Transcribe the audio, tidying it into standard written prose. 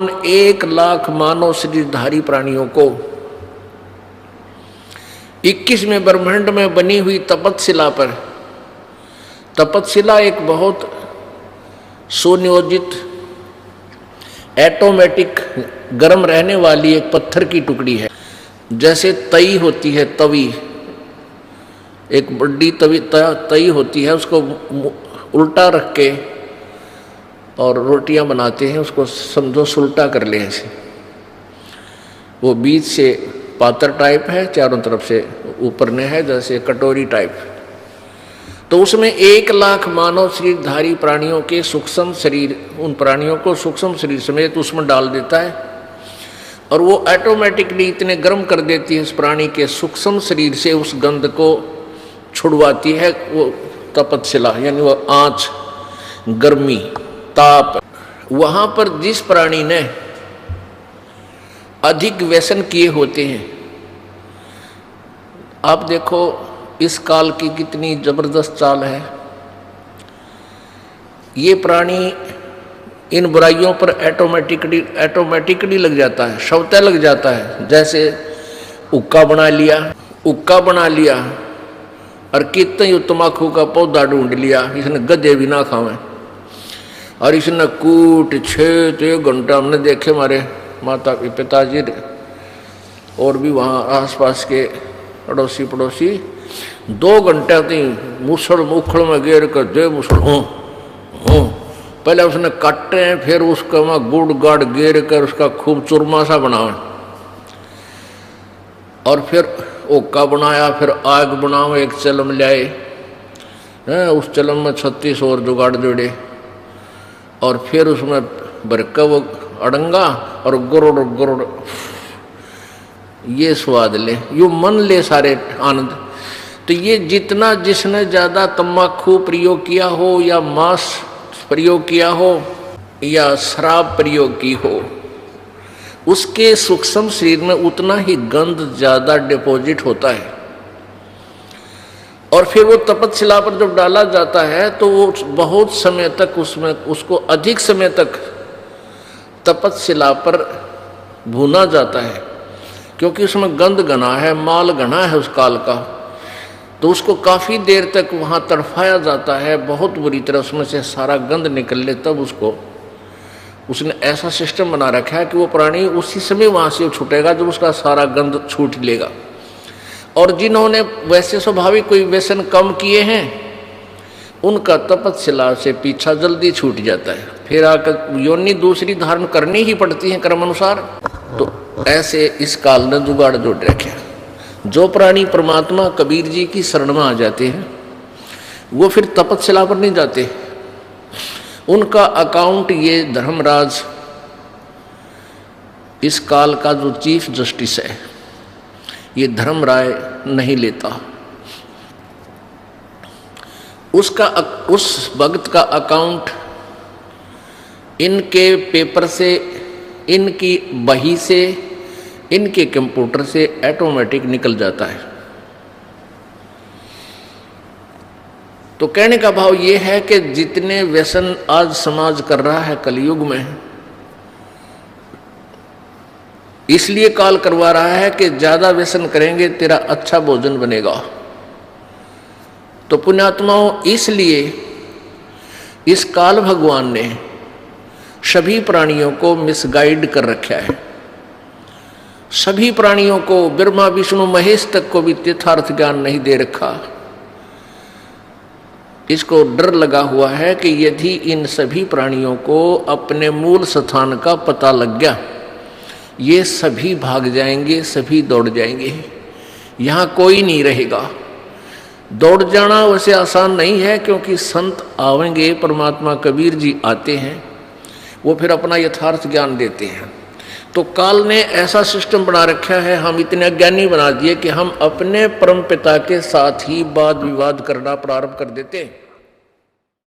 1,00,000 मानव शरीरधारी प्राणियों को 21वें ब्रह्मांड में बनी हुई तपतशिला पर, तपतशिला एक बहुत सुनियोजित ऑटोमेटिक गर्म रहने वाली एक पत्थर की टुकड़ी है। जैसे तई होती है, तवी, एक बड़ी तई होती है, उसको उल्टा रख के और रोटियां बनाते हैं, उसको समझो सुलटा कर ले ऐसे। वो बीच से पातर टाइप है, चारों तरफ से ऊपर ने है जैसे कटोरी टाइप। तो उसमें 1,00,000 मानव शरीरधारी प्राणियों के सूक्ष्म शरीर, उन प्राणियों को सूक्ष्म शरीर समेत उसमें डाल देता है और वो ऑटोमेटिकली इतने गर्म कर देती है उस प्राणी के सूक्ष्म शरीर से, उस गंध को छुड़वाती है वो तपतशिला, यानी वो आँच, गर्मी, ताप। वहां पर जिस प्राणी ने अधिक व्यसन किए होते हैं, आप देखो इस काल की कितनी जबरदस्त चाल है। ये प्राणी इन बुराइयों पर ऑटोमेटिकली लग जाता है, स्वतः लग जाता है। जैसे हुक्का बना लिया और कितने तम्बाकू का पौधा ढूंढ लिया, इसने गधे भी ना खावे और इसने कूट छेद 1 घंटा। हमने देखे हमारे माता पिताजी और भी वहाँ आसपास के अड़ोसी पड़ोसी 2 घंटे थी मुसड़ मुखड़ में गेर कर दे मुसड़ पहले उसने काटे, फिर उसका वहाँ गुड़ गाड़ गेर कर उसका खूब चूरमा सा बनावे और फिर ओका बनाया, फिर आग बनाओ, एक चलम लाए, उस चलम में 36 और जुगाड़ जोड़े और फिर उसमें भरका वो अड़ंगा और गुरुड़ गुरुड़, ये स्वाद ले, यू मन ले सारे आनंद। तो ये जितना जिसने ज्यादा तम्बाकू प्रयोग किया हो या मांस प्रयोग किया हो या शराब प्रयोग की हो, उसके सूक्ष्म शरीर में उतना ही गंध ज्यादा डिपॉजिट होता है। और फिर वो तपतशिला पर जब डाला जाता है तो वो बहुत समय तक उसमें, उसको अधिक समय तक तपतशिला पर भुना जाता है, क्योंकि उसमें गंध घना है, माल घना है उस काल का। तो उसको काफ़ी देर तक वहाँ तड़फाया जाता है, बहुत बुरी तरह उसमें से सारा गंध निकल ले, तब उसको उसने ऐसा सिस्टम बना रखा है कि वो प्राणी उसी समय वहाँ से छूटेगा जब उसका सारा गंध छूट लेगा। और जिन्होंने वैसे स्वाभाविक कोई व्यसन कम किए हैं, उनका तपतशिला से पीछा जल्दी छूट जाता है, फिर आकर योनि दूसरी धारण करनी ही पड़ती है कर्म अनुसार। तो ऐसे इस काल ने जुगाड़ जोड़ रखे। जो प्राणी परमात्मा कबीर जी की शरण में आ जाते हैं वो फिर तपतशिला पर नहीं जाते। उनका अकाउंट ये धर्मराज, इस काल का जो चीफ जस्टिस है, ये धर्मराय नहीं लेता। उसका उस भक्त का अकाउंट इनके पेपर से, इनकी बही से, इनके कंप्यूटर से ऑटोमेटिक निकल जाता है। तो कहने का भाव ये है कि जितने व्यसन आज समाज कर रहा है कलयुग में, इसलिए काल करवा रहा है कि ज्यादा व्यसन करेंगे तेरा अच्छा भोजन बनेगा। तो पुण्यात्माओं, इसलिए इस काल भगवान ने सभी प्राणियों को मिसगाइड कर रखा है। सभी प्राणियों को, ब्रह्मा विष्णु महेश तक को भी यथार्थ ज्ञान नहीं दे रखा। इसको डर लगा हुआ है कि यदि इन सभी प्राणियों को अपने मूल स्थान का पता लग गया, ये सभी भाग जाएंगे, सभी दौड़ जाएंगे, यहाँ कोई नहीं रहेगा। दौड़ जाना वैसे आसान नहीं है, क्योंकि संत आवेंगे, परमात्मा कबीर जी आते हैं, वो फिर अपना यथार्थ ज्ञान देते हैं। तो काल ने ऐसा सिस्टम बना रखा है, हम इतने अज्ञानी बना दिए कि हम अपने परमपिता के साथ ही वाद विवाद करना प्रारंभ कर देते हैं।